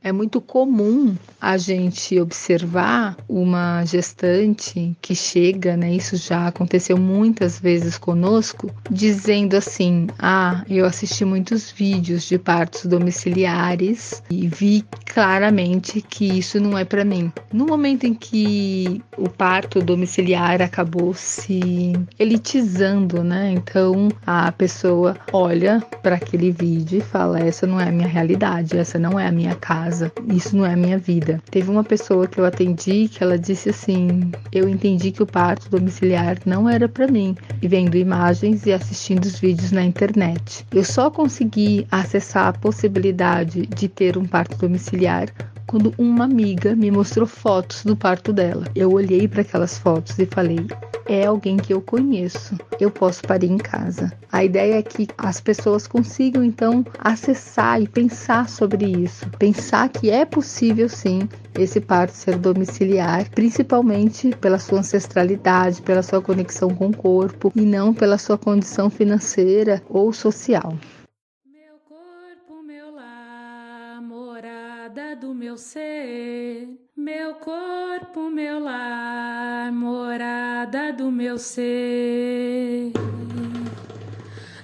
É muito comum a gente observar uma gestante que chega, né? Isso já aconteceu muitas vezes conosco, dizendo assim: eu assisti muitos vídeos de partos domiciliares e vi claramente que isso não é para mim. No momento em que o parto domiciliar acabou se elitizando, né? Então a pessoa olha para aquele vídeo e fala: essa não é a minha realidade, essa não é a minha casa. Isso não é a minha vida. Teve uma pessoa que eu atendi que ela disse assim: eu entendi que o parto domiciliar não era para mim, e vendo imagens e assistindo os vídeos na internet. Eu só consegui acessar a possibilidade de ter um parto domiciliar quando uma amiga me mostrou fotos do parto dela. Eu olhei para aquelas fotos e falei: é alguém que eu conheço, eu posso parir em casa. A ideia é que as pessoas consigam então acessar e pensar sobre isso, pensar que é possível sim esse parto ser domiciliar, principalmente pela sua ancestralidade, pela sua conexão com o corpo e não pela sua condição financeira ou social. Meu corpo, meu lar, morada do meu ser. Meu corpo, meu lar, morada do meu ser.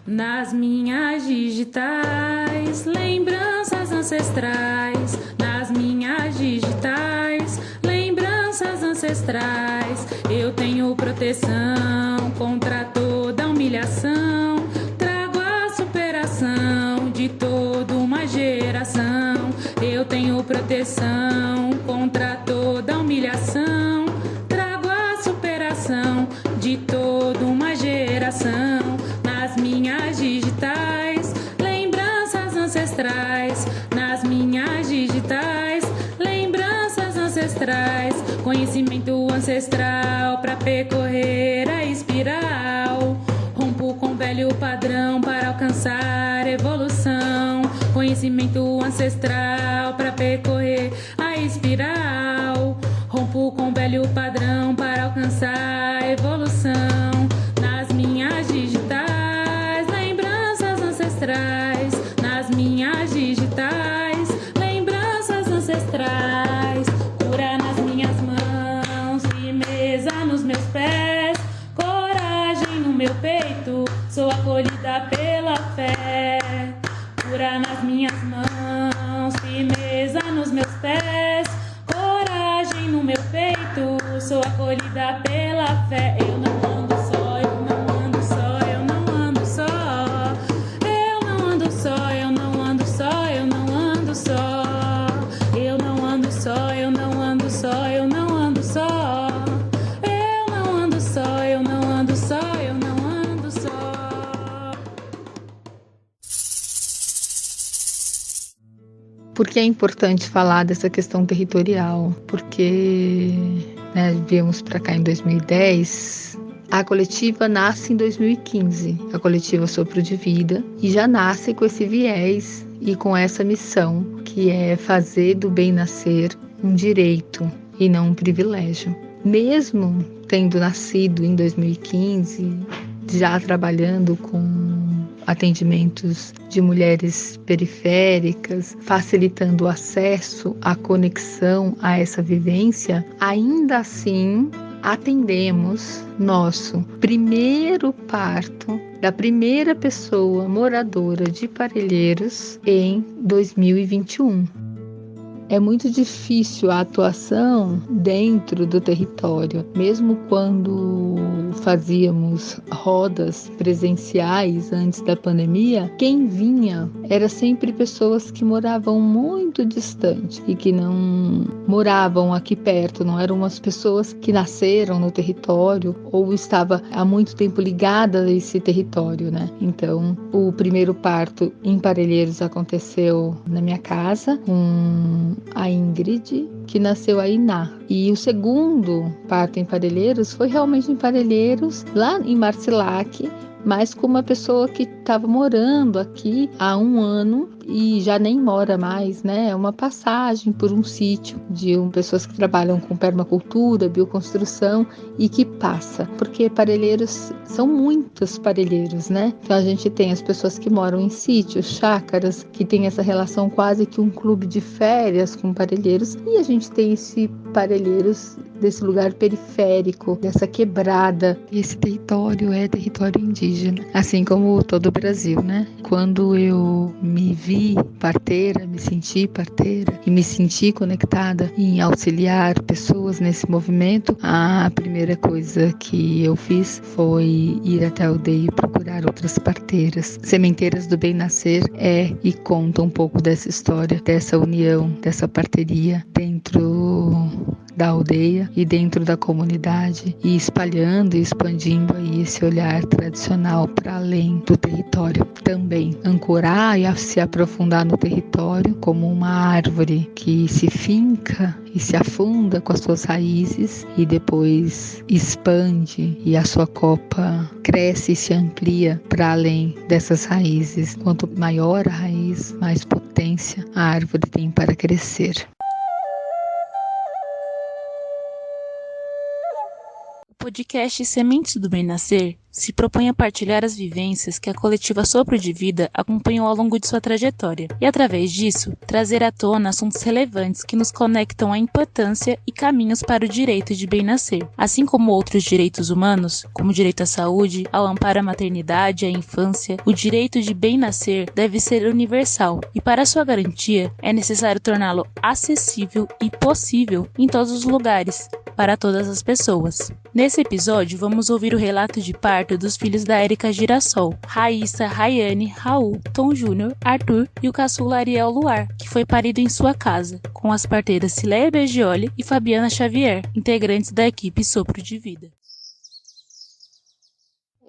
Nas minhas digitais, lembranças ancestrais. Nas minhas digitais, lembranças ancestrais. Eu tenho proteção contra toda humilhação. Trago a superação de toda uma geração. Eu tenho proteção contra toda humilhação. Trago a superação de toda uma geração. Nas minhas digitais, lembranças ancestrais. Nas minhas digitais, lembranças ancestrais. Conhecimento ancestral para percorrer a espiral. Rompo com velho padrão para alcançar evolução. Conhecimento ancestral para percorrer a espiral. Rompo com velho padrão para alcançar evolução. Nas minhas digitais, lembranças ancestrais. Nas minhas digitais, lembranças ancestrais. Cura nas minhas mãos, firmeza nos meus pés, coragem no meu peito, sou acolhida pela fé. Cura nas minhas mãos, firmeza nos meus pés, coragem no meu peito, sou acolhida pela fé. Eu não ando só, eu não ando só, eu não ando só. Eu não ando só, eu não ando só, eu não ando só. Eu não ando só, eu não ando só, eu não ando só. Eu não ando só, eu não ando só, eu não ando só. Por que é importante falar dessa questão territorial? Porque viemos para cá em 2010, a coletiva nasce em 2015, a coletiva Sopro de Vida, e já nasce com esse viés e com essa missão, que é fazer do bem nascer um direito e não um privilégio. Mesmo tendo nascido em 2015, já trabalhando com atendimentos de mulheres periféricas, facilitando o acesso, a conexão a essa vivência, ainda assim atendemos nosso primeiro parto da primeira pessoa moradora de Parelheiros em 2021. É muito difícil a atuação dentro do território, mesmo quando fazíamos rodas presenciais antes da pandemia, quem vinha era sempre pessoas que moravam muito distante e que não moravam aqui perto, não eram as pessoas que nasceram no território ou estavam há muito tempo ligadas a esse território, né? Então, o primeiro parto em Parelheiros aconteceu na minha casa, com a Ingrid, que nasceu a Iná. E o segundo parto em Parelheiros foi realmente em Parelheiros, lá em Marcilac, mas com uma pessoa que estava morando aqui há 1 ano e já nem mora mais, né? É uma passagem por um sítio de pessoas que trabalham com permacultura, bioconstrução e que passa, porque Parelheiros são muitos parelheiros, né? Então a gente tem as pessoas que moram em sítios, chácaras, que tem essa relação quase que um clube de férias com Parelheiros, e a gente tem esse Parelheiros desse lugar periférico, dessa quebrada. Esse território é território indígena, assim como todo o Brasil, né? Quando eu me vi parteira, me senti parteira e me senti conectada em auxiliar pessoas nesse movimento, a primeira coisa que eu fiz foi ir até a aldeia e procurar outras parteiras. Sementeiras do Bem Nascer e conta um pouco dessa história, dessa união, dessa parteria dentro da aldeia e dentro da comunidade, e espalhando e expandindo aí esse olhar tradicional para além do território. Também ancorar e se aprofundar no território como uma árvore que se finca e se afunda com as suas raízes e depois expande, e a sua copa cresce e se amplia para além dessas raízes. Quanto maior a raiz, mais potência a árvore tem para crescer. O podcast Sementes do Bem Nascer se propõe a partilhar as vivências que a coletiva Sopro de Vida acompanhou ao longo de sua trajetória e, através disso, trazer à tona assuntos relevantes que nos conectam à importância e caminhos para o direito de bem nascer, assim como outros direitos humanos, como o direito à saúde, ao amparo à maternidade e à infância. O direito de bem nascer deve ser universal e, para sua garantia, é necessário torná-lo acessível e possível em todos os lugares, para todas as pessoas. Nesse episódio, vamos ouvir o relato de parto dos filhos da Érica Girassol, Raíssa, Rayane, Raul, Tom Júnior, Arthur e o caçula Ariel Luar, que foi parido em sua casa, com as parteiras Cileia Begioli e Fabiana Xavier, integrantes da equipe Sopro de Vida.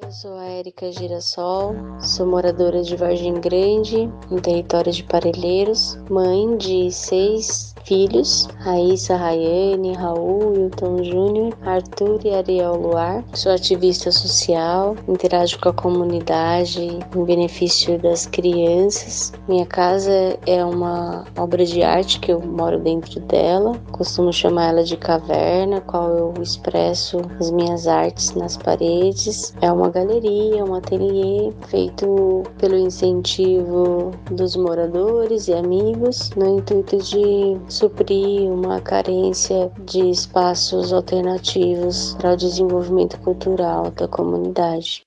Eu sou a Érica Girassol, sou moradora de Vargem Grande, no território de Parelheiros, mãe de 6 filhos, Raíssa, Rayane, Raul, Wilton Júnior, Arthur e Ariel Luar. Sou ativista social, interajo com a comunidade em benefício das crianças. Minha casa é uma obra de arte que eu moro dentro dela, costumo chamar ela de caverna, qual eu expresso as minhas artes nas paredes. É uma galeria, um ateliê feito pelo incentivo dos moradores e amigos, no intuito de suprir uma carência de espaços alternativos para o desenvolvimento cultural da comunidade.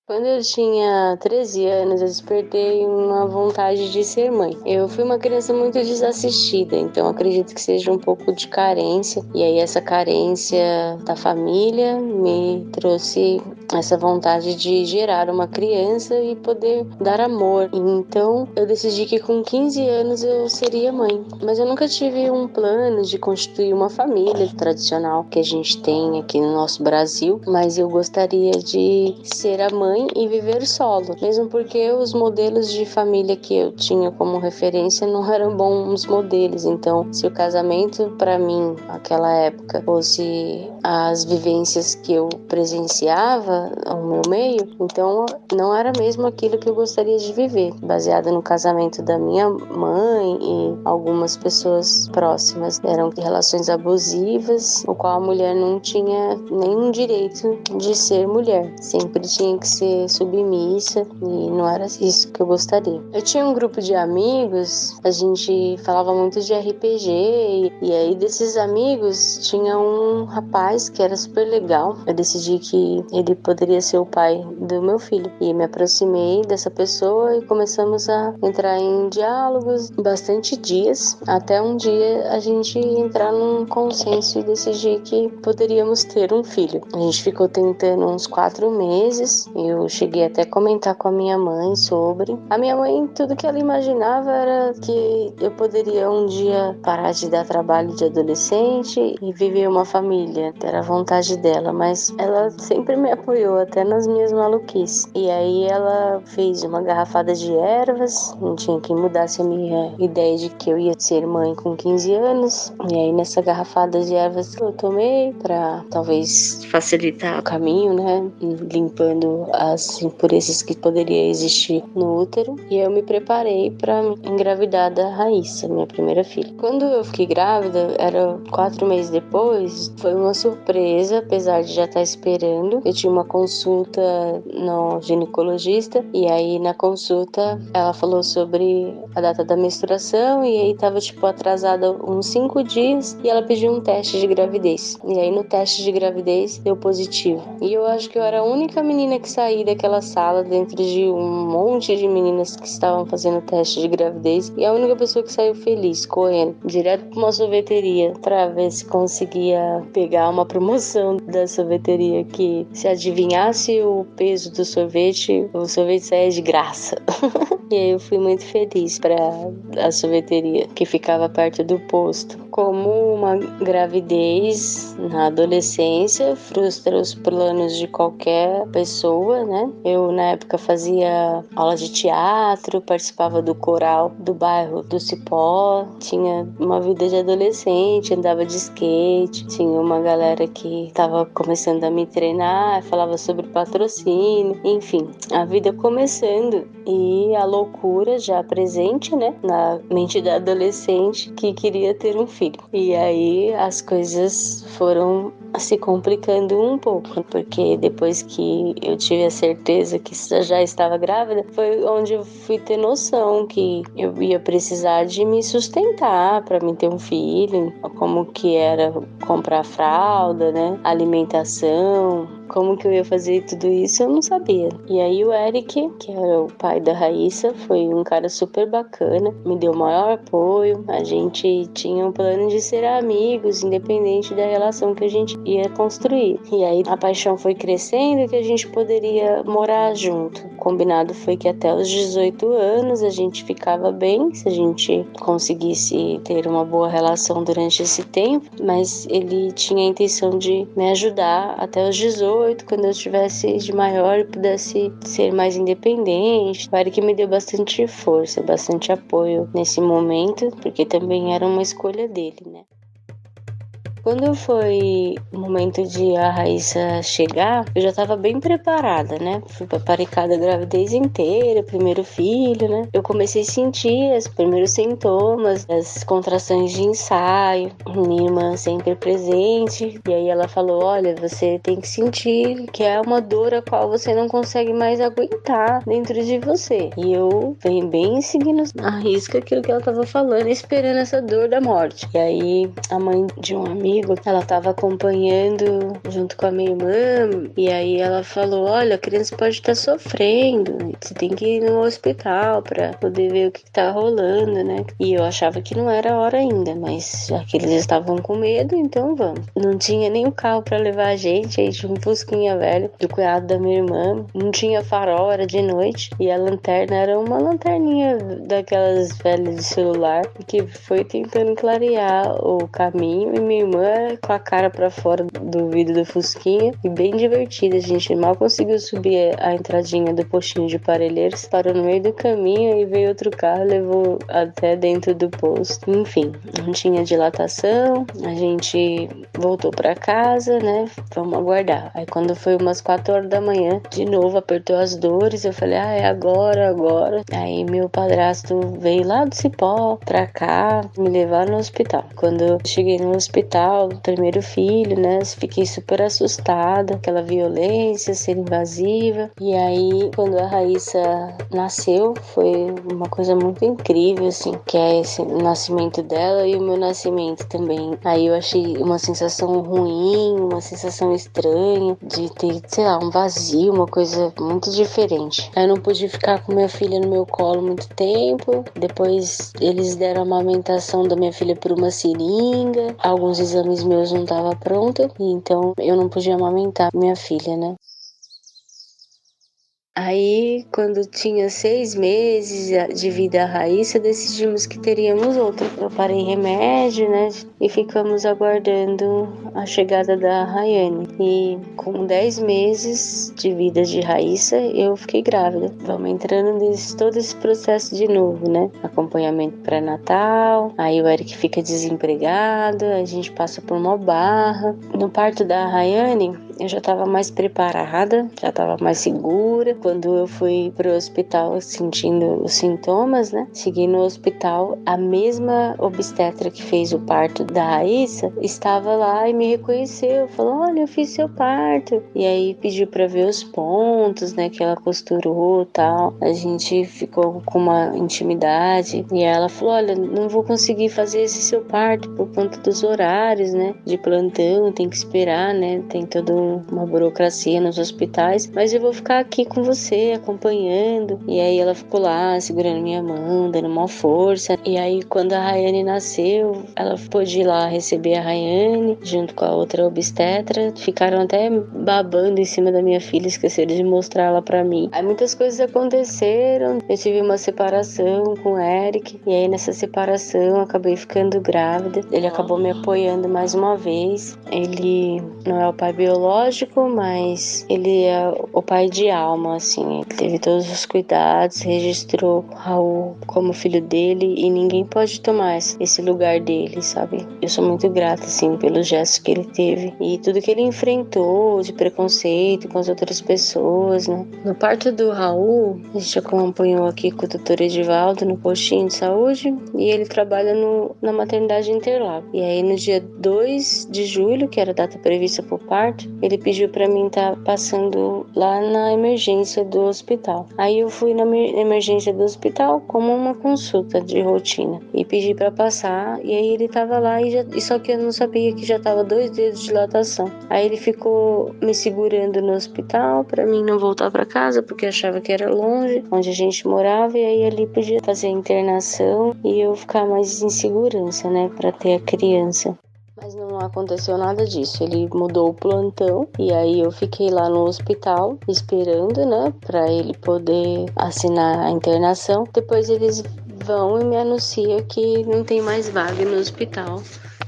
Quando eu tinha 13 anos, eu despertei uma vontade de ser mãe. Eu fui uma criança muito desassistida, então acredito que seja um pouco de carência. E aí essa carência da família me trouxe essa vontade de gerar uma criança e poder dar amor. Então eu decidi que com 15 anos eu seria mãe. Mas eu nunca tive um plano de constituir uma família tradicional que a gente tem aqui no nosso Brasil. Mas eu gostaria de ser a mãe e viver solo, mesmo porque os modelos de família que eu tinha como referência não eram bons modelos. Então, se o casamento para mim naquela época fosse as vivências que eu presenciava ao meu meio, então não era mesmo aquilo que eu gostaria de viver, baseado no casamento da minha mãe e algumas pessoas próximas. Eram relações abusivas, no qual a mulher não tinha nenhum direito de ser mulher, sempre tinha que ser submissa, e não era isso que eu gostaria. Eu tinha um grupo de amigos, a gente falava muito de RPG, e aí desses amigos tinha um rapaz que era super legal. Eu decidi que ele poderia ser o pai do meu filho, e me aproximei dessa pessoa e começamos a entrar em diálogos bastante dias, até um dia a gente entrar num consenso e decidir que poderíamos ter um filho. A gente ficou tentando uns 4 meses, eu cheguei até a comentar com a minha mãe sobre. A minha mãe, tudo que ela imaginava era que eu poderia um dia parar de dar trabalho de adolescente e viver uma família. Era a vontade dela, mas ela sempre me apoiou apoiou até nas minhas maluquices. E aí ela fez uma garrafada de ervas, não tinha quem mudasse a minha ideia de que eu ia ser mãe com 15 anos. E aí nessa garrafada de ervas eu tomei pra talvez facilitar o caminho, né? Limpando as impurezas que poderia existir no útero. E eu me preparei pra engravidar da Raíssa, minha primeira filha. Quando eu fiquei grávida, era 4 meses depois, foi uma surpresa, apesar de já estar esperando. Eu tinha uma consulta no ginecologista e aí na consulta ela falou sobre a data da menstruação e aí tava tipo atrasada uns 5 dias e ela pediu um teste de gravidez. E aí no teste de gravidez deu positivo. E eu acho que eu era a única menina que saí daquela sala dentro de um monte de meninas que estavam fazendo teste de gravidez e a única pessoa que saiu feliz, correndo direto para uma sorveteria para ver se conseguia pegar uma promoção da sorveteria que se adivinhasse o peso do sorvete, o sorvete saía de graça. E aí eu fui muito feliz para a sorveteria que ficava perto do posto. Como uma gravidez na adolescência frustra os planos de qualquer pessoa, né? Eu na época fazia aula de teatro, participava do coral do bairro do Cipó, tinha uma vida de adolescente, andava de skate, tinha uma galera que estava começando a me treinar, falava sobre patrocínio, enfim, a vida começando e a loucura já presente, né, na mente da adolescente que queria ter um filho. E aí as coisas foram se complicando um pouco, porque depois que eu tive a certeza que já estava grávida, foi onde eu fui ter noção que eu ia precisar de me sustentar para mim ter um filho, como que era comprar fralda, né, alimentação, como que eu ia fazer tudo isso, eu não sabia. E aí o Eric, que era o pai da Raíssa, foi um cara super bacana, me deu o maior apoio, a gente tinha um plano de ser amigos, independente da relação que a gente ia construir. E aí a paixão foi crescendo e que a gente poderia morar junto. O combinado foi que até os 18 anos a gente ficava bem, se a gente conseguisse ter uma boa relação durante esse tempo, mas ele tinha a intenção de me ajudar até os 18, quando eu estivesse de maior e pudesse ser mais independente. O Eric me deu bastante força, bastante apoio nesse momento, porque também era uma escolha dele, né? Quando foi o momento de a Raíssa chegar, eu já estava bem preparada, né? Fui paparicada a gravidez inteira, primeiro filho, né? Eu comecei a sentir os primeiros sintomas, as contrações de ensaio, minha irmã sempre presente. E aí ela falou, olha, você tem que sentir que é uma dor a qual você não consegue mais aguentar dentro de você. E eu venho bem seguindo a risca aquilo que ela estava falando, esperando essa dor da morte. E aí a mãe de um amigo, ela estava acompanhando junto com a minha irmã e aí ela falou, olha, a criança pode estar sofrendo, você tem que ir no hospital para poder ver o que tá rolando, né? E eu achava que não era a hora ainda, mas já que eles estavam com medo, então vamos. Não tinha nem o carro para levar a gente, aí tinha um fusquinha velho do cunhado da minha irmã, não tinha farol, era de noite e a lanterna era uma lanterninha daquelas velhas de celular que foi tentando clarear o caminho e minha irmã com a cara pra fora do vidro do fusquinha e bem divertida, a gente mal conseguiu subir a entradinha do postinho de Parelheiros, parou no meio do caminho e veio outro carro, levou até dentro do posto. Enfim, não tinha dilatação, a gente voltou pra casa, né, vamos aguardar. Aí quando foi umas 4 horas da manhã, de novo apertou as dores, eu falei, é agora. Aí meu padrasto veio lá do Cipó pra cá, me levar no hospital. Quando eu cheguei no hospital, primeiro filho, né? Fiquei super assustada, aquela violência, ser invasiva. E aí, quando a Raíssa nasceu, foi uma coisa muito incrível, assim, que é esse nascimento dela e o meu nascimento também. Aí eu achei uma sensação ruim, uma sensação estranha, de ter, sei lá, um vazio, uma coisa muito diferente. Aí eu não pude ficar com minha filha no meu colo muito tempo. Depois eles deram a amamentação da minha filha por uma seringa. Alguns exames meus não estavam prontos, então eu não podia amamentar minha filha, né? Aí, quando tinha 6 meses de vida a Raíssa, decidimos que teríamos outra. Eu parei remédio, né? E ficamos aguardando a chegada da Rayane. E com 10 meses de vida de Raíssa, eu fiquei grávida. Vamos entrando todo esse processo de novo, né? Acompanhamento pré-natal, aí o Eric fica desempregado, a gente passa por uma barra. No parto da Rayane, eu já estava mais preparada, já estava mais segura. Quando eu fui pro hospital sentindo os sintomas, né? Cheguei no hospital, a mesma obstetra que fez o parto da Raíssa estava lá e me reconheceu. Falou, olha, eu fiz seu parto. E aí pediu para ver os pontos, né? Que ela costurou e tal. A gente ficou com uma intimidade. E ela falou, olha, não vou conseguir fazer esse seu parto por conta dos horários, né? De plantão, tem que esperar, né? Tem toda uma burocracia nos hospitais. Mas eu vou ficar aqui com você, acompanhando. E aí ela ficou lá, segurando minha mão, dando uma força. E aí quando a Rayane nasceu, ela pôde ir lá receber a Rayane, junto com a outra obstetra. Ficaram até babando em cima da minha filha, esqueceram de mostrar ela pra mim. Aí muitas coisas aconteceram. Eu tive uma separação com o Eric. E aí nessa separação eu acabei ficando grávida. Ele acabou me apoiando mais uma vez. Ele não é o pai biológico, mas ele é o pai de alma, assim. Ele teve todos os cuidados, registrou o Raul como filho dele e ninguém pode tomar esse lugar dele, sabe? Eu sou muito grata, assim, pelos gestos que ele teve e tudo que ele enfrentou de preconceito com as outras pessoas, né? No parto do Raul, a gente acompanhou aqui com o doutor Edivaldo no postinho de saúde e ele trabalha na maternidade Interlagos. E aí no dia 2 de julho, que era a data prevista pro parto, ele pediu pra mim estar passando lá na emergência do hospital. Aí eu fui na emergência do hospital como uma consulta de rotina e pedi pra passar, e aí ele tava lá e só que eu não sabia que já tava 2 dedos de dilatação. Aí ele ficou me segurando no hospital pra mim não voltar pra casa porque achava que era longe onde a gente morava, e aí ali podia fazer a internação e eu ficar mais em segurança, né, pra ter a criança. Mas não aconteceu nada disso. Ele mudou o plantão e aí eu fiquei lá no hospital esperando, né, pra ele poder assinar a internação. Depois eles vão e me anunciam que não tem mais vaga no hospital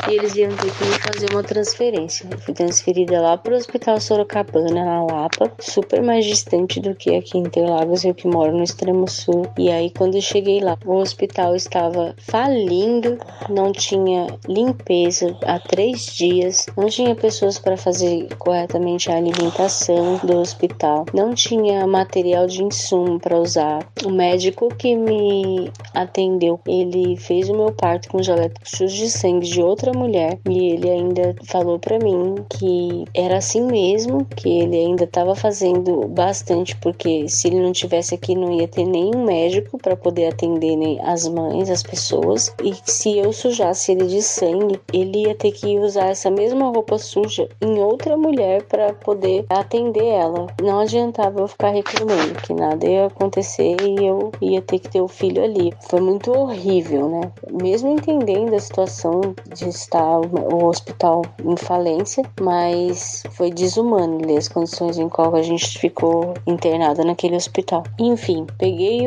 e eles iam ter que me fazer uma transferência. Eu fui transferida lá pro Hospital Sorocabana, na Lapa, super mais distante do que aqui em Interlagos, eu que moro no extremo sul. E aí quando eu cheguei lá, o hospital estava falindo, não tinha limpeza há 3 dias, não tinha pessoas para fazer corretamente a alimentação do hospital, não tinha material de insumo para usar. O médico que me atendeu, ele fez o meu parto com chus de sangue de outra mulher e ele ainda falou pra mim que era assim mesmo, que ele ainda estava fazendo bastante, porque se ele não tivesse aqui não ia ter nenhum médico para poder atender nem as mães, as pessoas, e se eu sujasse ele de sangue, ele ia ter que usar essa mesma roupa suja em outra mulher para poder atender ela. Não adiantava eu ficar reclamando que nada ia acontecer e eu ia ter que ter o filho ali. Foi muito horrível, né? Mesmo entendendo a situação de estar o hospital em falência, mas foi desumano ler as condições em qual a gente ficou internada naquele hospital. Enfim, peguei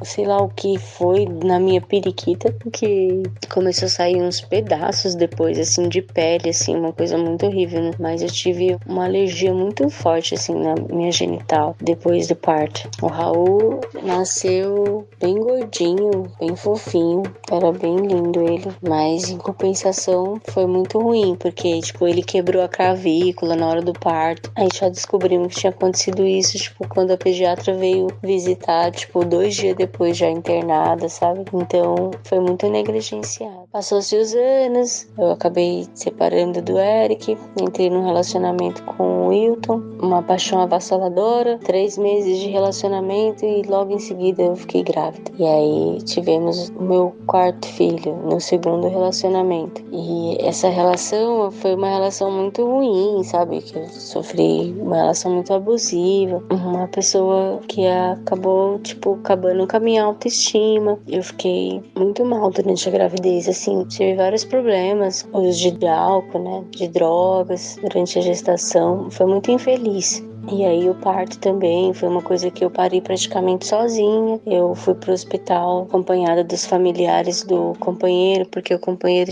sei lá o que foi na minha periquita, que começou a sair uns pedaços depois, assim, de pele, assim, uma coisa muito horrível, né? Mas eu tive uma alergia muito forte, assim, na minha genital, depois do parto. O Raul nasceu bem gordinho, bem fofinho, era bem lindo ele, mas em compensação foi muito ruim, porque, tipo, ele quebrou a clavícula na hora do parto. Aí já descobrimos que tinha acontecido isso, tipo, quando a pediatra veio visitar, tipo, 2 dias depois já internada, sabe? Então, foi muito negligenciado. Passou-se os anos, eu acabei separando do Eric, entrei num relacionamento com o Wilton, uma paixão avassaladora, 3 meses de relacionamento e logo em seguida eu fiquei grávida. E aí tivemos o meu 4º filho, no 2º relacionamento. E essa relação foi uma relação muito ruim, sabe? Que eu sofri uma relação muito abusiva. Uma pessoa que acabou, tipo, acabando com a minha autoestima. Eu fiquei muito mal durante a gravidez, assim. Tive vários problemas. Uso de álcool, né? De drogas durante a gestação. Foi muito infeliz. E aí o parto também foi uma coisa que eu parei praticamente sozinha. Eu fui pro hospital acompanhada dos familiares do companheiro, porque o companheiro,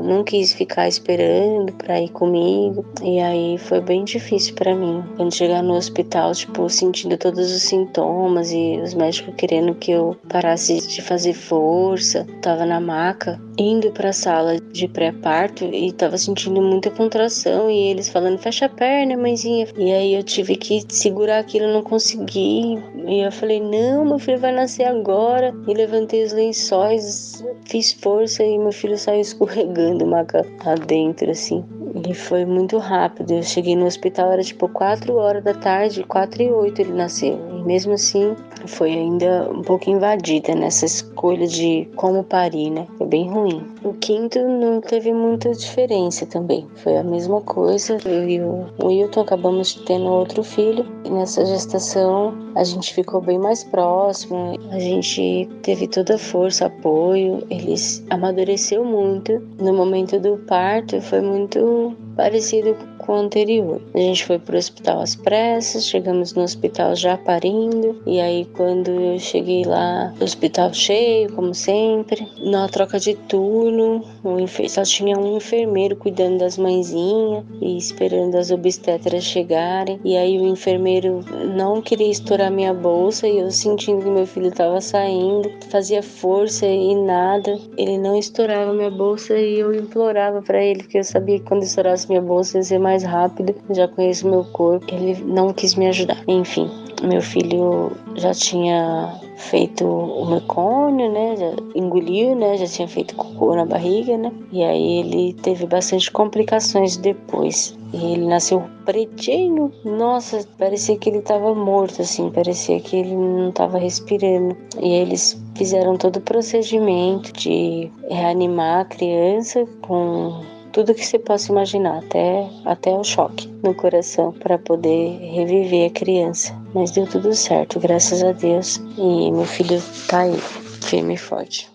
não quis ficar esperando pra ir comigo. E aí foi bem difícil pra mim. Quando chegar no hospital, sentindo todos os sintomas e os médicos querendo que eu parasse de fazer força. Tava na maca, indo pra sala de pré-parto e tava sentindo muita contração e eles falando, fecha a perna, mãezinha. E aí eu tive que segurar aquilo, não consegui. E eu falei, não, meu filho vai nascer agora. E levantei os lençóis, fiz força e meu filho saiu escorregando maca adentro, assim. E foi muito rápido. Eu cheguei no hospital, era 4 horas da tarde, 4h08 ele nasceu. E mesmo assim, foi ainda um pouco invadida nessa escolha de como parir, né? Foi bem ruim. O quinto não teve muita diferença também. Foi a mesma coisa. Eu e o Wilton acabamos tendo outro filho. E nessa gestação, a gente ficou bem mais próximo. A gente teve toda a força, apoio. Eles amadureceu muito. No momento do parto, foi muito parecido com o anterior. A gente foi pro hospital às pressas, chegamos no hospital já parindo, e aí quando eu cheguei lá, o hospital cheio, como sempre, na troca de turno, só tinha um enfermeiro cuidando das mãezinhas e esperando as obstetras chegarem, e aí o enfermeiro não queria estourar minha bolsa, e eu sentindo que meu filho estava saindo, fazia força e nada, ele não estourava minha bolsa, e eu implorava para ele, porque eu sabia que quando estourasse minha bolsa ia ser mais rápido, eu já conheço meu corpo, ele não quis me ajudar. Enfim, meu filho já tinha feito o mecônio, né, já engoliu, né, já tinha feito cocô na barriga, né, e aí ele teve bastante complicações depois. E ele nasceu pretinho, nossa, parecia que ele tava morto, assim, parecia que ele não tava respirando. E aí eles fizeram todo o procedimento de reanimar a criança com tudo que você possa imaginar, até o choque no coração para poder reviver a criança. Mas deu tudo certo, graças a Deus. E meu filho tá aí, firme e forte.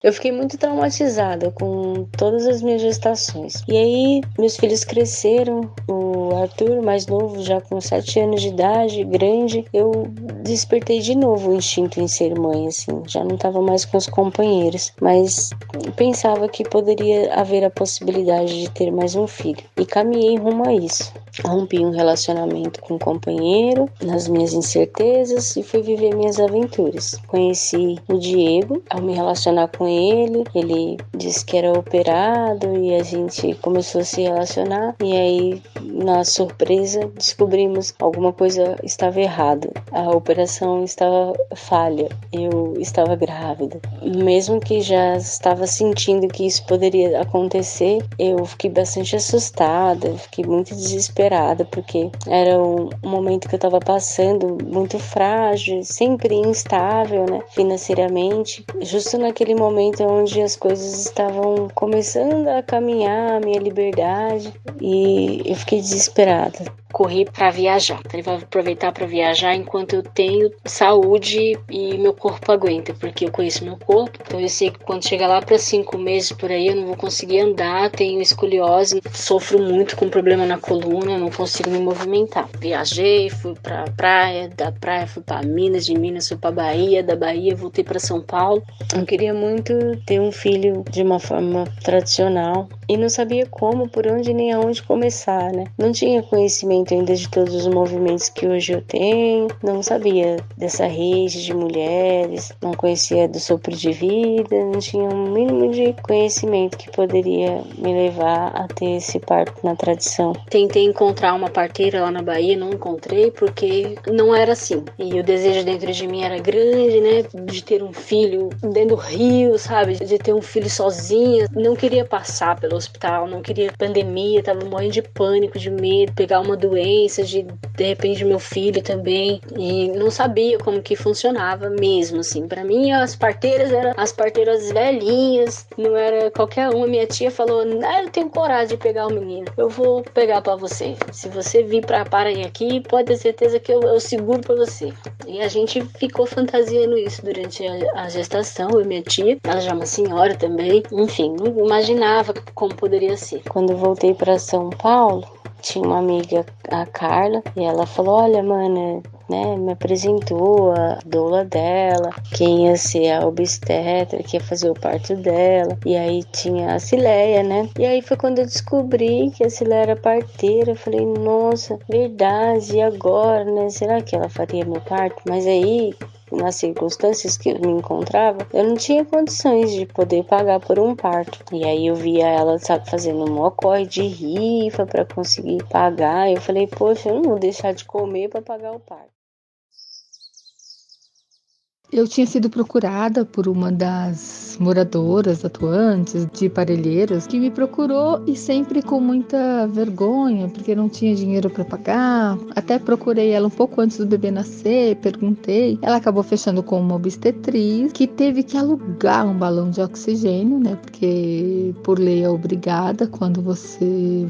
Eu fiquei muito traumatizada com todas as minhas gestações. E aí, meus filhos cresceram. O Arthur, mais novo, já com 7 anos de idade, grande. Eu despertei de novo o instinto em ser mãe, assim. Já não estava mais com os companheiros. Mas pensava que poderia haver a possibilidade de ter mais um filho. E caminhei rumo a isso. Rompi um relacionamento com um companheiro, nas minhas incertezas, e fui viver minhas aventuras. Conheci o Diego, ao me relacionar com ele disse que era operado e a gente começou a se relacionar, e aí, na surpresa, descobrimos alguma coisa estava errada. A operação estava falha, eu estava grávida. Mesmo que já estava sentindo que isso poderia acontecer, eu fiquei bastante assustada, fiquei muito desesperada, porque era um momento que eu estava passando muito frágil, sempre instável, né, financeiramente, justo naquele momento onde as coisas estavam começando a caminhar, a minha liberdade, e eu fiquei desesperada. Corri para viajar. Falei, vou aproveitar para viajar enquanto eu tenho saúde e meu corpo aguenta, porque eu conheço meu corpo, então eu sei que quando chegar lá para 5 meses por aí eu não vou conseguir andar, tenho escoliose, sofro muito com problema na coluna, não consigo me movimentar. Viajei, fui pra praia, da praia fui para Minas, de Minas fui para Bahia, da Bahia voltei para São Paulo. Eu queria muito ter um filho de uma forma tradicional e não sabia como, por onde nem aonde começar, né? Não tinha conhecimento ainda de todos os movimentos que hoje eu tenho, não sabia dessa rede de mulheres, não conhecia do sopro de vida, não tinha um mínimo de conhecimento que poderia me levar a ter esse parto na tradição. Tentei encontrar uma parteira lá na Bahia, não encontrei porque não era assim. E o desejo dentro de mim era grande, né? De ter um filho dentro do rio, sabe? De ter um filho sozinha. Não queria passar pelo hospital, não queria pandemia, tava morrendo de pânico, de medo, pegar uma doença, de repente meu filho também, e não sabia como que funcionava mesmo, assim. Pra mim as parteiras eram as parteiras velhinhas, não era qualquer uma. Minha tia falou, eu tenho coragem de pegar o menino, eu vou pegar pra você, se você vir pra parar aqui, pode ter certeza que eu seguro pra você. E a gente ficou fantasiando isso durante a gestação, eu e minha tia, ela já é uma senhora também, enfim, não imaginava como poderia ser. Quando eu voltei pra São Paulo, tinha uma amiga, a Carla, e ela falou, olha, mana, né, me apresentou a doula dela, quem ia ser a obstetra, que ia fazer o parto dela, e aí tinha a Cileia, né, e aí foi quando eu descobri que a Cileia era parteira. Eu falei, nossa, verdade, e agora, né, será que ela faria meu parto? Mas aí, nas circunstâncias que eu me encontrava, eu não tinha condições de poder pagar por um parto. E aí eu via ela, sabe, fazendo um maior corre de rifa para conseguir pagar. Eu falei, poxa, eu não vou deixar de comer para pagar o parto. Eu tinha sido procurada por uma das moradoras atuantes de Parelheiros, que me procurou e sempre com muita vergonha, porque não tinha dinheiro para pagar. Até procurei ela um pouco antes do bebê nascer, perguntei. Ela acabou fechando com uma obstetriz que teve que alugar um balão de oxigênio, né? Porque por lei é obrigada, quando você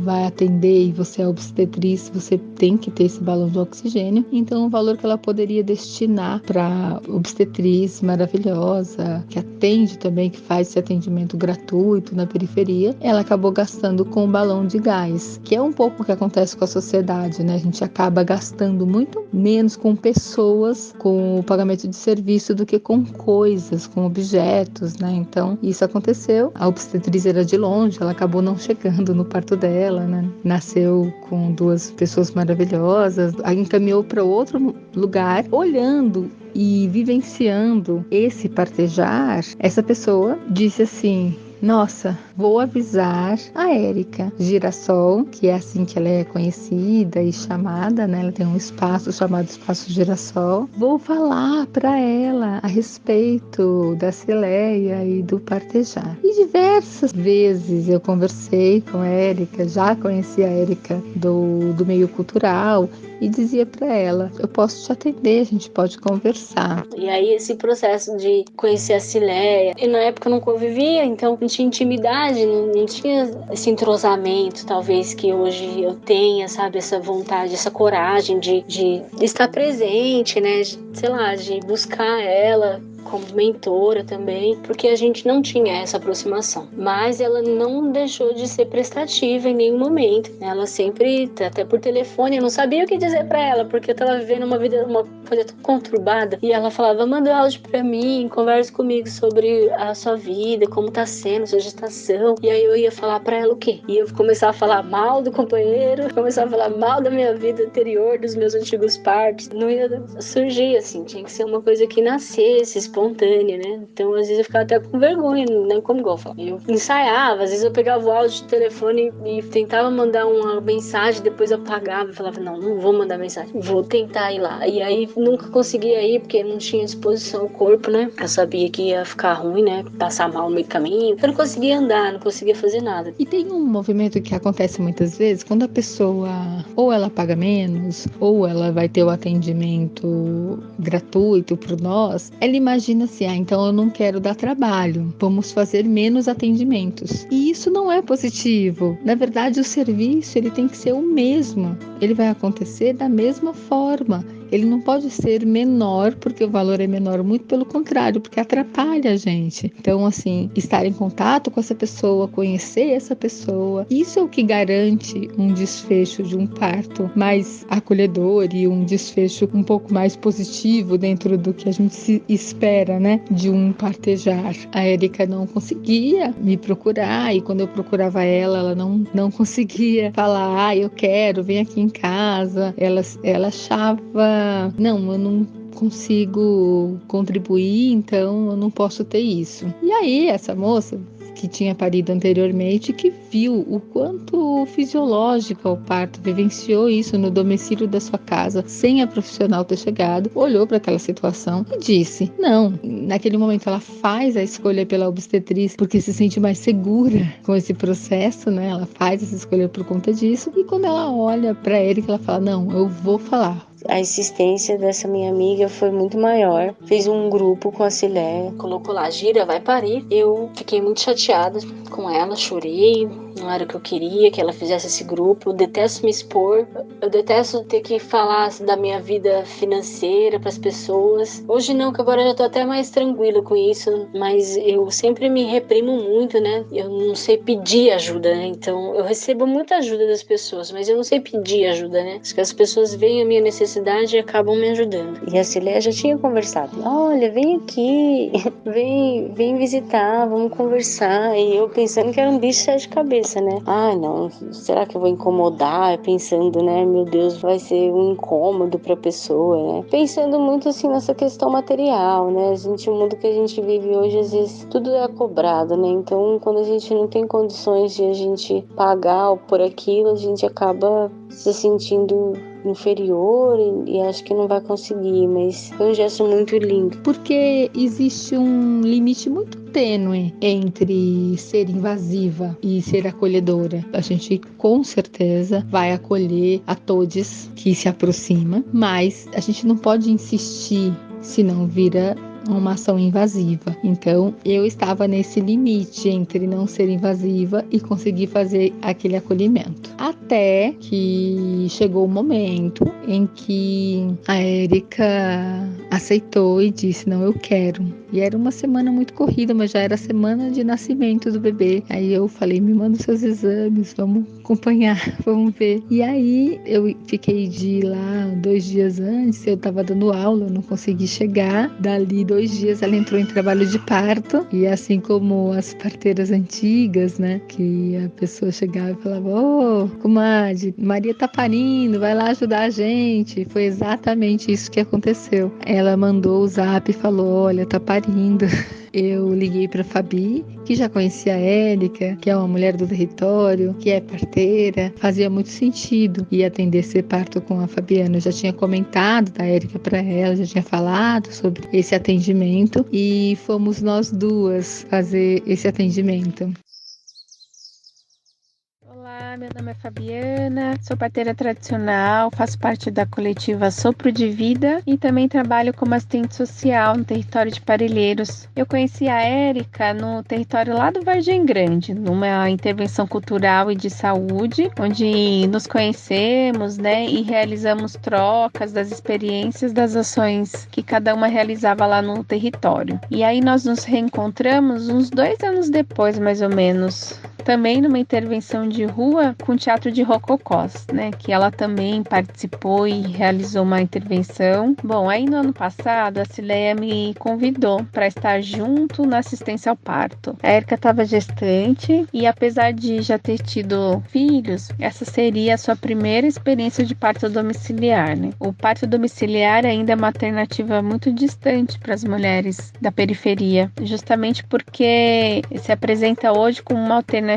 vai atender e você é obstetriz, você tem que ter esse balão de oxigênio. Então o valor que ela poderia destinar para obstetriz maravilhosa, que atende também, que faz esse atendimento gratuito na periferia, ela acabou gastando com o balão de gás, que é um pouco o que acontece com a sociedade, né? A gente acaba gastando muito menos com pessoas, com o pagamento de serviço, do que com coisas, com objetos, né? Então, isso aconteceu. A obstetriz era de longe, ela acabou não chegando no parto dela, né? Nasceu com 2 pessoas maravilhosas, aí encaminhou para outro lugar, olhando e vivenciando esse partejar. Essa pessoa disse assim, nossa, vou avisar a Érica Girassol, que é assim que ela é conhecida e chamada, né? Ela tem um espaço chamado Espaço Girassol. Vou falar para ela a respeito da Cileia e do partejar. E diversas vezes eu conversei com a Érica, já conheci a Érica do meio cultural, e dizia para ela, eu posso te atender, a gente pode conversar. E aí esse processo de conhecer a Cileia, e na época eu não convivia, então não tinha intimidade, não tinha esse entrosamento talvez que hoje eu tenha, sabe, essa vontade, essa coragem de estar presente, né, sei lá, de buscar ela como mentora também, porque a gente não tinha essa aproximação. Mas ela não deixou de ser prestativa em nenhum momento. Ela sempre, até por telefone, eu não sabia o que dizer pra ela, porque eu tava vivendo uma coisa tão conturbada. E ela falava, manda áudio pra mim, conversa comigo sobre a sua vida, como tá sendo, sua gestação. E aí eu ia falar pra ela o quê? E eu começar a falar mal do companheiro, começar a falar mal da minha vida anterior, dos meus antigos partos. Não ia surgir, assim, tinha que ser uma coisa que nascesse, espontânea, né? Então, às vezes eu ficava até com vergonha, nem como igual eu falava. Eu ensaiava, às vezes eu pegava o áudio de telefone e tentava mandar uma mensagem, depois eu apagava e falava, não vou mandar mensagem, vou tentar ir lá. E aí nunca conseguia ir, porque não tinha disposição o corpo, né? Eu sabia que ia ficar ruim, né? Passar mal no meio do caminho. Eu não conseguia andar, não conseguia fazer nada. E tem um movimento que acontece muitas vezes, quando a pessoa ou ela paga menos, ou ela vai ter o atendimento gratuito por nós, ela imagina assim, então eu não quero dar trabalho, vamos fazer menos atendimentos. E isso não é positivo. Na verdade, o serviço ele tem que ser o mesmo. Ele vai acontecer da mesma forma. Ele não pode ser menor porque o valor é menor, muito pelo contrário, porque atrapalha a gente. Então, assim, estar em contato com essa pessoa, conhecer essa pessoa, isso é o que garante um desfecho de um parto mais acolhedor e um desfecho um pouco mais positivo dentro do que a gente se espera, né, de um partejar. A Érica não conseguia me procurar, e quando eu procurava ela não conseguia falar, eu quero, vem aqui em casa. Ela achava, não, eu não consigo contribuir, então eu não posso ter isso. E aí essa moça que tinha parido anteriormente, que viu o quanto fisiológico o parto, vivenciou isso no domicílio da sua casa, sem a profissional ter chegado, olhou para aquela situação e disse, não, naquele momento ela faz a escolha pela obstetriz, porque se sente mais segura com esse processo, né? Ela faz essa escolha por conta disso, e quando ela olha para ele, ela fala, não, eu vou falar. a insistência dessa minha amiga foi muito maior. Fez um grupo com a Cileia, colocou lá, Gira, vai parir. Eu fiquei muito chateada com ela, chorei. Não era o que eu queria, que ela fizesse esse grupo. Eu detesto me expor, eu detesto ter que falar da minha vida financeira para as pessoas. Hoje não, que agora eu já tô até mais tranquila com isso, mas eu sempre me reprimo muito, né? Eu não sei pedir ajuda, né? Então eu recebo muita ajuda das pessoas, mas eu não sei pedir ajuda, né? Porque as pessoas veem a minha necessidade e acabam me ajudando. E a Cileia já tinha conversado. Olha, vem aqui, vem visitar, vamos conversar. E eu pensando que era um bicho de cabeça, né? Não, será que eu vou incomodar? Pensando, né? Meu Deus, vai ser um incômodo pra pessoa, né? Pensando muito assim nessa questão material, né? O mundo que a gente vive hoje, às vezes tudo é cobrado, né? Então, quando a gente não tem condições de a gente pagar por aquilo, a gente acaba se sentindo inferior e acho que não vai conseguir, mas foi um gesto muito lindo. Porque existe um limite muito tênue entre ser invasiva e ser acolhedora. A gente com certeza vai acolher a todos que se aproximam, mas a gente não pode insistir, senão vira uma ação invasiva. Então, eu estava nesse limite entre não ser invasiva e conseguir fazer aquele acolhimento. Até que chegou o momento em que a Érica aceitou e disse, não, eu quero. E era uma semana muito corrida, mas já era a semana de nascimento do bebê. Aí eu falei, me manda os seus exames, vamos acompanhar, vamos ver. E aí eu fiquei de ir lá 2 dias antes, eu estava dando aula, eu não consegui chegar. Dali 2 dias ela entrou em trabalho de parto. E assim como as parteiras antigas, né, que a pessoa chegava e falava, ô, comadre, Maria tá parindo, vai lá ajudar a gente. Foi exatamente isso que aconteceu. Ela mandou o zap e falou, olha, tá parindo. Eu liguei para Fabi, que já conhecia a Érica, que é uma mulher do território, que é parteira. Fazia muito sentido ir atender esse parto com a Fabiana. Eu já tinha comentado da Érica para ela, já tinha falado sobre esse atendimento e fomos nós duas fazer esse atendimento. Olá, meu nome é Fabiana, sou parteira tradicional, faço parte da coletiva Sopro de Vida e também trabalho como assistente social no território de Parelheiros. Eu conheci a Érica no território lá do Vargem Grande, numa intervenção cultural e de saúde, onde nos conhecemos, né, e realizamos trocas das experiências das ações que cada uma realizava lá no território. E aí nós nos reencontramos uns 2 anos depois, mais ou menos, também numa intervenção de rua com teatro de rococós, né, que ela também participou e realizou uma intervenção. Bom, aí no ano passado a Cileia me convidou para estar junto na assistência ao parto. A Érica estava gestante e apesar de já ter tido filhos, essa seria a sua primeira experiência de parto domiciliar, né? O parto domiciliar ainda é uma alternativa muito distante para as mulheres da periferia, justamente porque se apresenta hoje como uma alternativa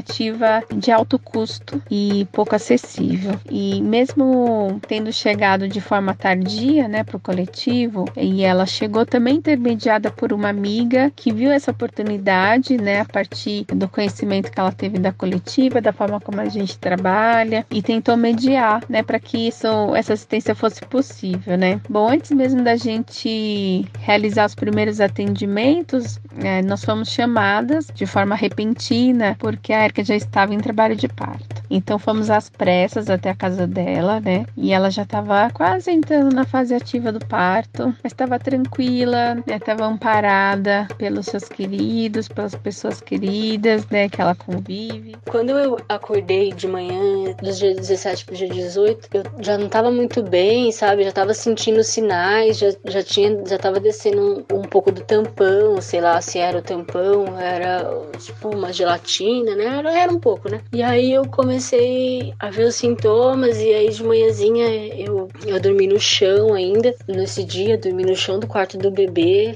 de alto custo e pouco acessível. E mesmo tendo chegado de forma tardia, né, para o coletivo, e ela chegou também intermediada por uma amiga que viu essa oportunidade, né, a partir do conhecimento que ela teve da coletiva, da forma como a gente trabalha, e tentou mediar, né, para que essa assistência fosse possível, né. Bom, antes mesmo da gente realizar os primeiros atendimentos, nós fomos chamadas de forma repentina, porque a Érica já estava em trabalho de parto. Então fomos às pressas até a casa dela, né? E ela já estava quase entrando na fase ativa do parto, mas estava tranquila, né? Estava amparada pelos seus queridos, pelas pessoas queridas, né? Que ela convive. Quando eu acordei de manhã, dos dias 17 pro dia 18, eu já não estava muito bem, sabe? Já estava sentindo sinais, já estava descendo um pouco do tampão, sei lá se era o tampão, era tipo uma gelatina, né? Era um pouco, né? E aí eu comecei a ver os sintomas e aí de manhãzinha eu dormi no chão ainda. Nesse dia, dormi no chão do quarto do bebê.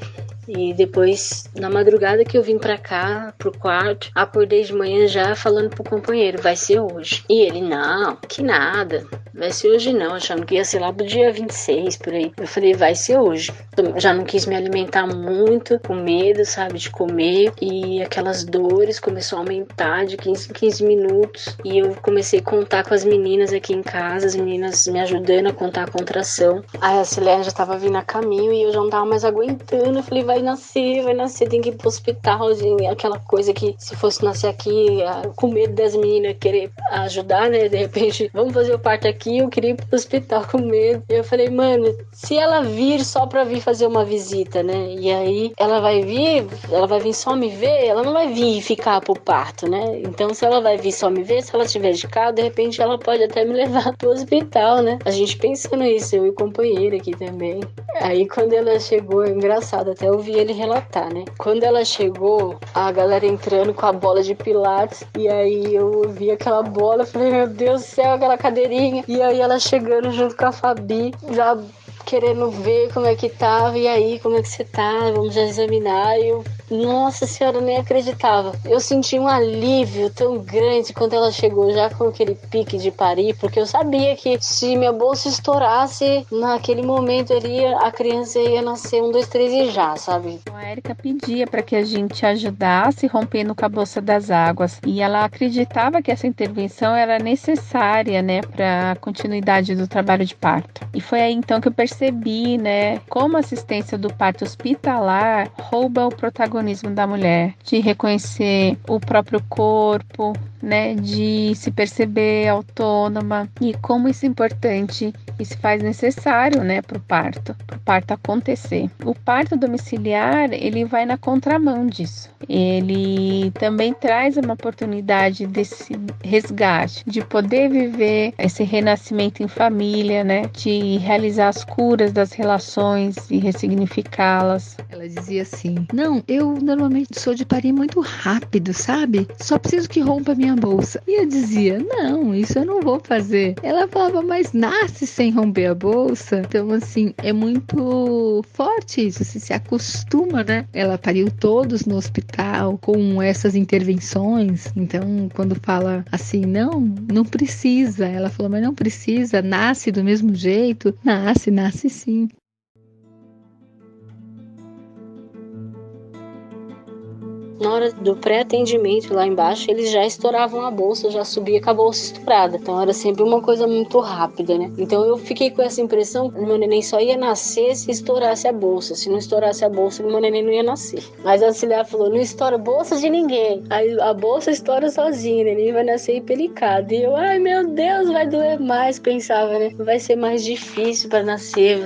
E depois, na madrugada que eu vim pra cá, pro quarto, acordei de manhã já falando pro companheiro, vai ser hoje. E ele, não, que nada, vai ser hoje não, achando que ia ser lá pro dia 26, por aí. Eu falei, vai ser hoje. Eu já não quis me alimentar muito, com medo, sabe, de comer. E aquelas dores começou a aumentar de 15 em 15 minutos. E eu comecei a contar com as meninas aqui em casa, as meninas me ajudando a contar a contração. Aí a Silene já tava vindo a caminho e eu já não tava mais aguentando. Eu falei, vai nascer, tem que ir pro hospital. Aquela coisa que se fosse nascer aqui, com medo das meninas querer ajudar, né? De repente, vamos fazer o parto aqui, eu queria ir pro hospital com medo. E eu falei, mano, se ela vir só pra vir fazer uma visita, né? E aí ela vai vir só me ver, ela não vai vir ficar pro parto, né? Então se ela vai vir só me ver, se ela estiver de carro, de repente ela pode até me levar pro hospital, né? A gente pensando isso, eu e o companheiro aqui também. Aí quando ela chegou, é engraçado, até ouvi ele relatar, né? Quando ela chegou, a galera entrando com a bola de pilates, e aí eu vi aquela bola, falei, meu Deus do céu, aquela cadeirinha. E aí ela chegando junto com a Fabi, já querendo ver como é que tava, e aí, como é que você tá? Vamos já examinar. E eu, nossa senhora, nem acreditava. Eu senti um alívio tão grande quando ela chegou já com aquele pique de parir, porque eu sabia que se minha bolsa estourasse, naquele momento ali, a criança ia nascer 1, 2, 3 e já, sabe? A Érica pedia para que a gente ajudasse rompendo com a bolsa das águas, e ela acreditava que essa intervenção era necessária, né, para a continuidade do trabalho de parto. E foi aí então que eu percebi, né, como a assistência do parto hospitalar rouba o protagonismo da mulher, de reconhecer o próprio corpo, né, de se perceber autônoma, e como isso é importante e se faz necessário, né, para o parto acontecer. O parto domiciliar, ele vai na contramão disso. Ele também traz uma oportunidade desse resgate, de poder viver esse renascimento em família, né, de realizar as curas das relações e ressignificá-las. Ela dizia assim, não, eu normalmente sou de parir muito rápido, sabe? Só preciso que rompa a minha bolsa. E eu dizia, não, isso eu não vou fazer. Ela falava, mas nasce sem romper a bolsa? Então, assim, é muito forte isso, você se acostuma, né? Ela pariu todos no hospital com essas intervenções. Então, quando fala assim, não precisa. Ela falou, mas não precisa, nasce do mesmo jeito. Nasce sim. Na hora do pré-atendimento lá embaixo, eles já estouravam a bolsa, já subia com a bolsa estourada. Então era sempre uma coisa muito rápida, né? Então eu fiquei com essa impressão que o meu neném só ia nascer se estourasse a bolsa. Se não estourasse a bolsa, o meu neném não ia nascer. Mas a auxiliar falou, não estoura bolsa de ninguém. Aí a bolsa estoura sozinha, o neném vai nascer empelicado. E eu, ai meu Deus, vai doer mais, pensava, né? Vai ser mais difícil para nascer,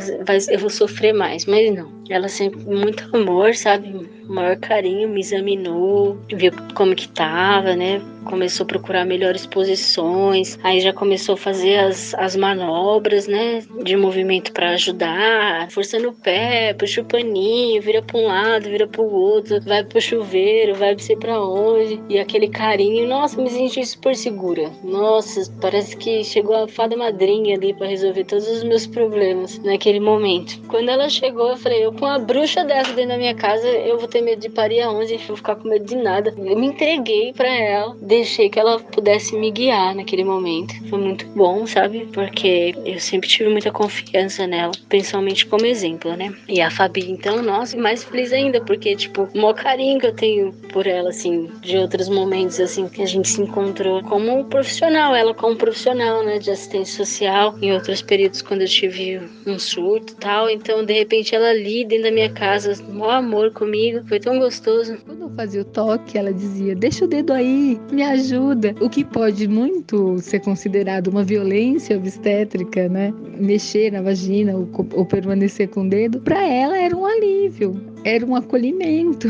eu vou sofrer mais. Mas não, ela sempre com muito amor, sabe? Maior carinho, me examinou, viu como que tava, né? Começou a procurar melhores posições, aí já começou a fazer as manobras, né? De movimento para ajudar, forçando o pé, puxa o paninho, vira para um lado, vira para o outro, vai pro chuveiro, vai não sei pra onde. E aquele carinho, nossa, me senti super segura. Nossa, parece que chegou a fada madrinha ali para resolver todos os meus problemas naquele momento. Quando ela chegou, eu falei, eu com uma bruxa dessa dentro da minha casa, eu vou ter medo de parir aonde? Eu vou ficar com medo de nada. Eu me entreguei para ela, deixei que ela pudesse me guiar naquele momento. Foi muito bom, sabe? Porque eu sempre tive muita confiança nela, principalmente como exemplo, né? E a Fabi, então, nossa, mais feliz ainda, porque, tipo, o maior carinho que eu tenho por ela, assim, de outros momentos, assim, que a gente se encontrou como profissional, ela como profissional, né, de assistência social, em outros períodos quando eu tive um surto e tal. Então, de repente, ela ali dentro da minha casa, maior amor comigo, foi tão gostoso. Quando eu fazia o toque, ela dizia, deixa o dedo aí, me ajuda. O que pode muito ser considerado uma violência obstétrica, né? Mexer na vagina ou permanecer com o dedo, para ela era um alívio, era um acolhimento.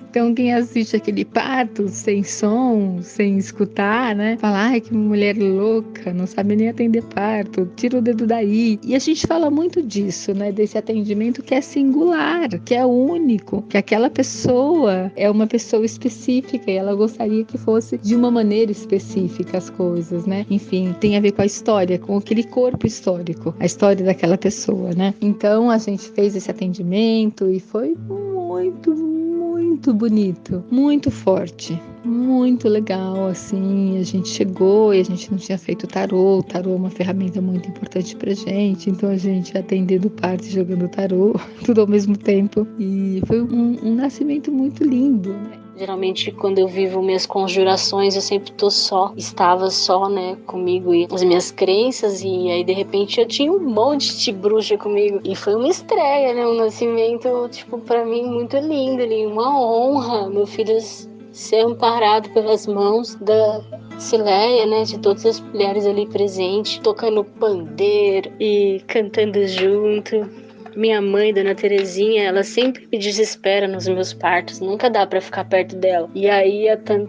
Então quem assiste aquele parto sem som, sem escutar, né? Fala, ai, que mulher louca, não sabe nem atender parto, tira o dedo daí. E a gente fala muito disso, né? Desse atendimento que é singular, que é único, que aquela pessoa é uma pessoa específica e ela gostaria que fosse de uma maneira específica as coisas, né? Enfim, tem a ver com a história, com aquele corpo histórico, a história daquela pessoa, né? Então a gente fez esse atendimento e foi foi muito bonito, muito forte, muito legal, assim. A gente chegou e a gente não tinha feito tarô. O tarô é uma ferramenta muito importante pra gente, então a gente atendendo o parto e jogando tarô, tudo ao mesmo tempo. E foi um nascimento muito lindo, né? Geralmente, quando eu vivo minhas conjurações, eu sempre estava só, né, comigo e as minhas crenças, e aí, de repente, eu tinha um monte de bruxa comigo. E foi uma estreia, né, um nascimento, tipo, pra mim, muito lindo, uma honra, meu filho ser amparado pelas mãos da Cileia, né, de todas as mulheres ali presentes, tocando pandeiro e cantando junto. Minha mãe, Dona Terezinha, ela sempre me desespera nos meus partos, nunca dá pra ficar perto dela. E aí,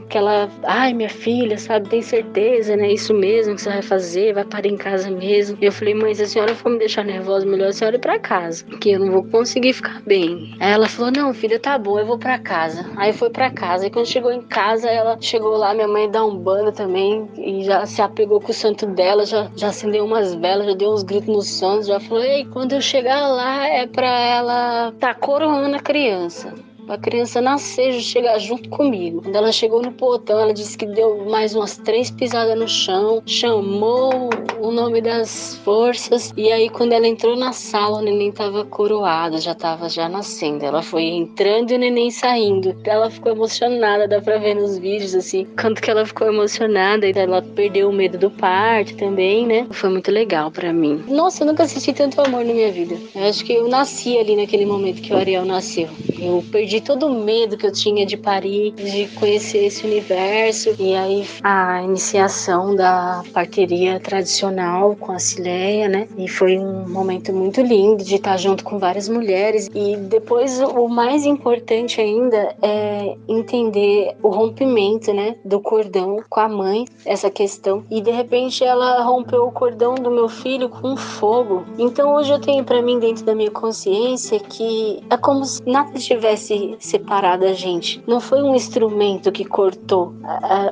que ela, ai, minha filha, sabe, tem certeza, né, isso mesmo que você vai fazer, vai parar em casa mesmo. E eu falei, mãe, se a senhora for me deixar nervosa, melhor a senhora ir pra casa, que eu não vou conseguir ficar bem. Aí ela falou, não, filha, tá bom, eu vou pra casa. Aí foi pra casa, e quando chegou em casa, ela chegou lá, minha mãe dá um bando também, e já se apegou com o santo dela, já acendeu umas velas, já deu uns gritos nos sonhos, já falou, ei, quando eu chegar lá, é pra ela tá coroando a criança. A criança nascer e chegar junto comigo. Quando ela chegou no portão, ela disse que deu mais umas 3 pisadas no chão, chamou o nome das forças, e aí quando ela entrou na sala, o neném tava coroado, já nascendo. Ela foi entrando e o neném saindo. Ela ficou emocionada, dá pra ver nos vídeos, assim, quanto que ela ficou emocionada, e ela perdeu o medo do parto também, né? Foi muito legal pra mim. Nossa, eu nunca senti tanto amor na minha vida. Eu acho que eu nasci ali naquele momento que o Ariel nasceu. Eu perdi todo o medo que eu tinha de parir, de conhecer esse universo. E aí a iniciação da parteria tradicional com a Cileia, né? E foi um momento muito lindo de estar junto com várias mulheres. E depois o mais importante ainda é entender o rompimento, né, do cordão com a mãe, essa questão. E de repente ela rompeu o cordão do meu filho com fogo. Então hoje eu tenho pra mim dentro da minha consciência que é como se nada tivesse separado a gente. Não foi um instrumento que cortou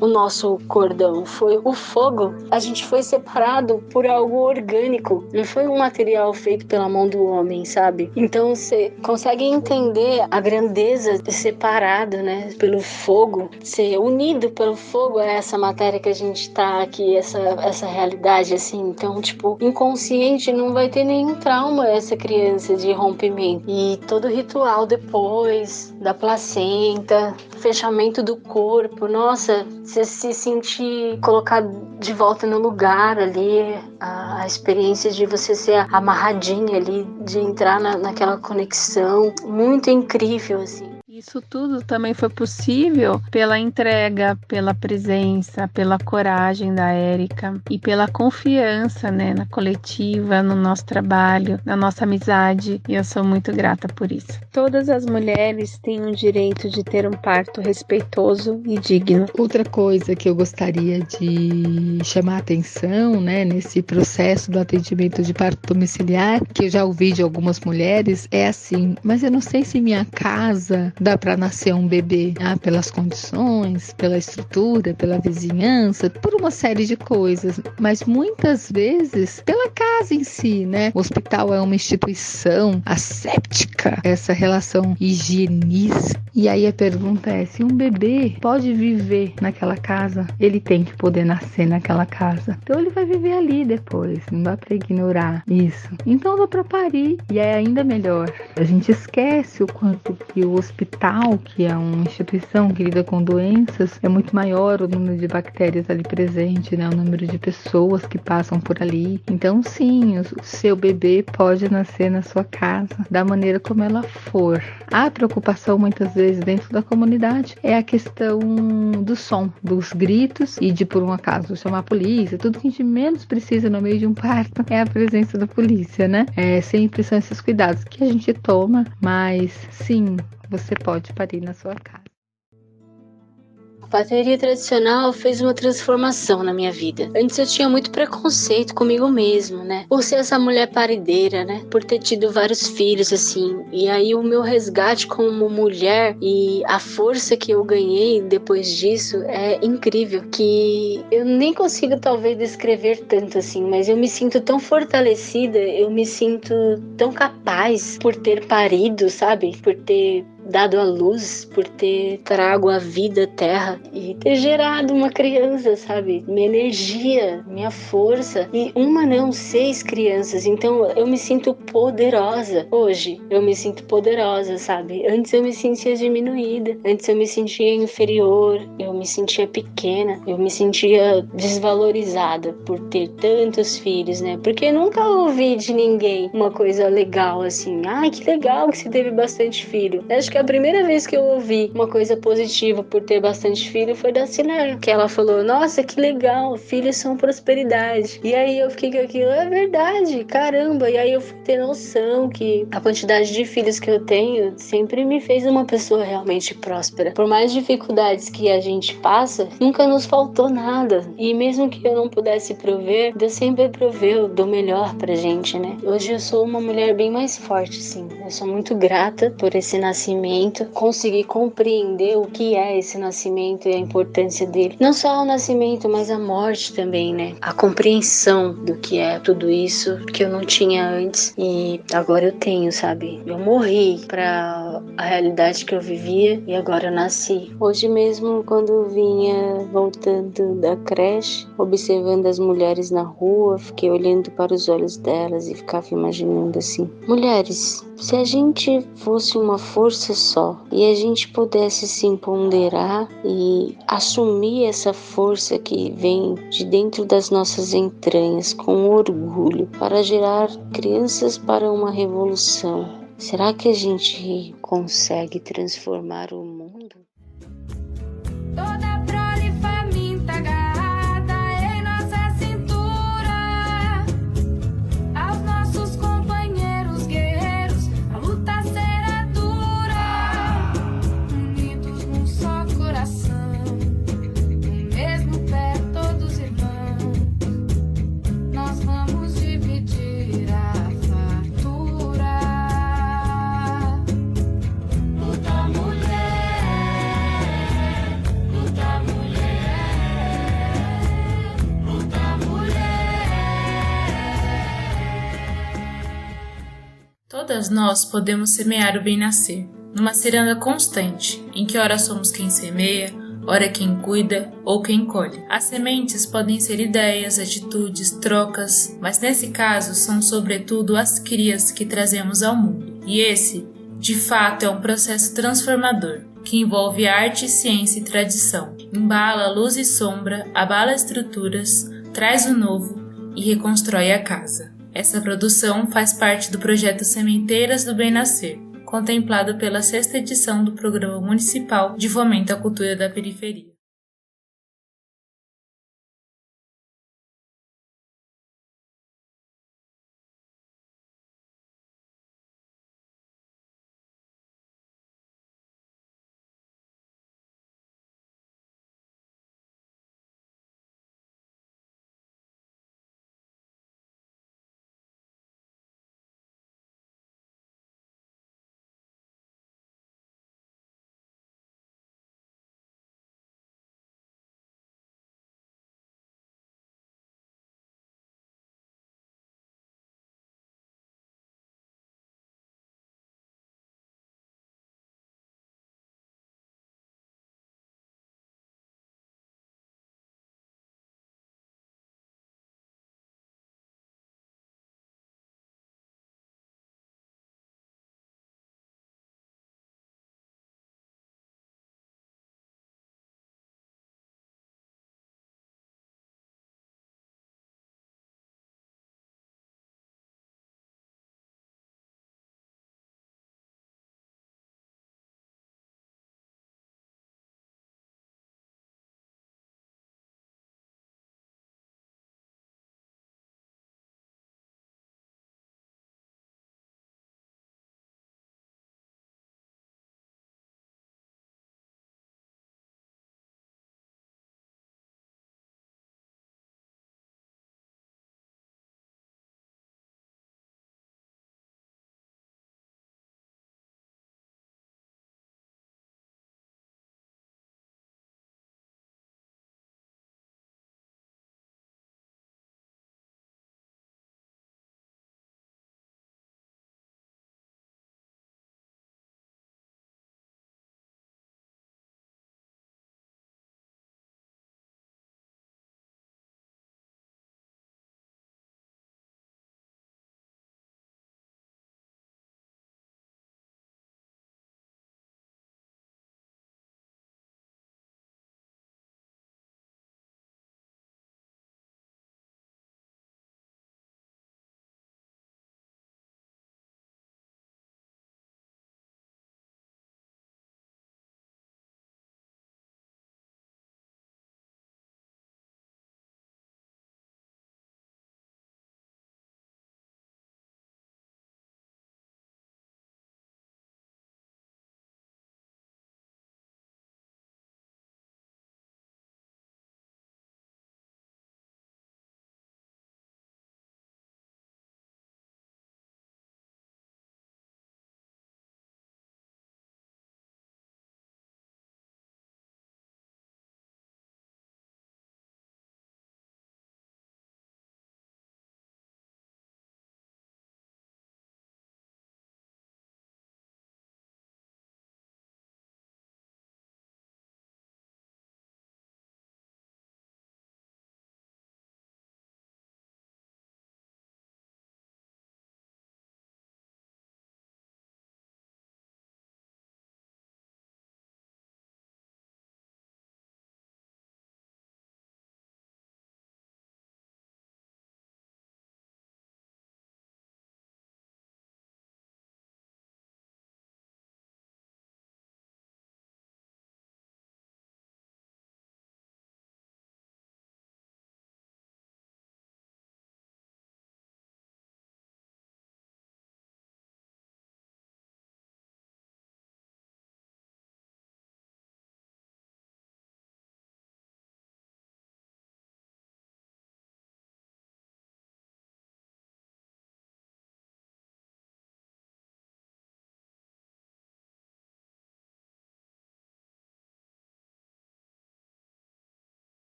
o nosso cordão, foi o fogo. A gente foi separado por algo orgânico, não foi um material feito pela mão do homem, sabe? Então você consegue entender a grandeza de separado, né, pelo fogo, ser unido pelo fogo, é essa matéria que a gente tá aqui, essa realidade, assim. Então, tipo, inconsciente, não vai ter nenhum trauma essa criança de rompimento. E todo ritual depois da placenta, fechamento do corpo, nossa, você se sentir colocado de volta no lugar ali, a experiência de você ser amarradinha ali, de entrar naquela conexão, muito incrível, assim. Isso tudo também foi possível pela entrega, pela presença, pela coragem da Érica e pela confiança, né, na coletiva, no nosso trabalho, na nossa amizade, e eu sou muito grata por isso. Todas as mulheres têm o direito de ter um parto respeitoso e digno. Outra coisa que eu gostaria de chamar a atenção, né, nesse processo do atendimento de parto domiciliar, que eu já ouvi de algumas mulheres, é assim, mas eu não sei se minha casa dá para nascer um bebê, pelas condições, pela estrutura, pela vizinhança, por uma série de coisas, mas muitas vezes pela casa em si, né? O hospital é uma instituição asséptica, essa relação higienista. E aí a pergunta é, se um bebê pode viver naquela casa, ele tem que poder nascer naquela casa. Então ele vai viver ali depois, não dá para ignorar isso. Então dá para parir, e é ainda melhor. A gente esquece o quanto que o hospital, que é uma instituição que lida com doenças, é muito maior o número de bactérias ali presente, né? O número de pessoas que passam por ali. Então sim, o seu bebê pode nascer na sua casa, da maneira como ela for. A preocupação muitas vezes dentro da comunidade é a questão do som, dos gritos e de, por um acaso, chamar a polícia. Tudo que a gente menos precisa no meio de um parto é a presença da polícia, né? Sempre são esses cuidados que a gente toma, mas sim, você pode parir na sua casa. A bateria tradicional fez uma transformação na minha vida. Antes eu tinha muito preconceito comigo mesmo, né? Por ser essa mulher parideira, né? Por ter tido vários filhos, assim. E aí o meu resgate como mulher e a força que eu ganhei depois disso é incrível. Que eu nem consigo talvez descrever tanto assim, mas eu me sinto tão fortalecida, eu me sinto tão capaz por ter parido, sabe? Por ter dado a luz, por ter trago a vida à terra e ter gerado uma criança, sabe? Minha energia, minha força. E uma não, 6 crianças. Então eu me sinto poderosa. Hoje eu me sinto poderosa, sabe? Antes eu me sentia diminuída. Antes eu me sentia inferior. Eu me sentia pequena. Eu me sentia desvalorizada por ter tantos filhos, né? Porque eu nunca ouvi de ninguém uma coisa legal assim. Ai, que legal que você teve bastante filho. Eu acho que a primeira vez que eu ouvi uma coisa positiva por ter bastante filho foi da Sinara, que ela falou, nossa, que legal, filhos são prosperidade. E aí eu fiquei com aquilo, é verdade, caramba. E aí eu fui ter noção que a quantidade de filhos que eu tenho sempre me fez uma pessoa realmente próspera. Por mais dificuldades que a gente passa, nunca nos faltou nada. E mesmo que eu não pudesse prover, Deus sempre proveu do melhor pra gente, né? Hoje eu sou uma mulher bem mais forte, sim. Eu sou muito grata por esse nascimento, conseguir compreender o que é esse nascimento e a importância dele. Não só o nascimento, mas a morte também, né? A compreensão do que é tudo isso que eu não tinha antes e agora eu tenho, sabe? Eu morri pra a realidade que eu vivia e agora eu nasci. Hoje mesmo, quando eu vinha voltando da creche, observando as mulheres na rua, fiquei olhando para os olhos delas e ficava imaginando assim, mulheres, se a gente fosse uma força só e a gente pudesse se empoderar e assumir essa força que vem de dentro das nossas entranhas com orgulho para gerar crianças para uma revolução, será que a gente consegue transformar o mundo? Toda prole faminta agarrada em nossa cintura, aos nossos companheiros guerreiros, a luta será dura, unidos num só coração, no mesmo pé todos irmãos, nós vamos dividir a fartura. Luta mulher, luta mulher, luta mulher. Todas nós podemos semear o bem-nascer, numa ciranda constante, em que ora somos quem semeia, ora quem cuida ou quem colhe. As sementes podem ser ideias, atitudes, trocas, mas nesse caso são sobretudo as crias que trazemos ao mundo. E esse, de fato, é um processo transformador, que envolve arte, ciência e tradição. Embala luz e sombra, abala estruturas, traz o novo e reconstrói a casa. Essa produção faz parte do projeto Sementeiras do Bem Nascer, contemplado pela 6ª edição do Programa Municipal de Fomento à Cultura da Periferia.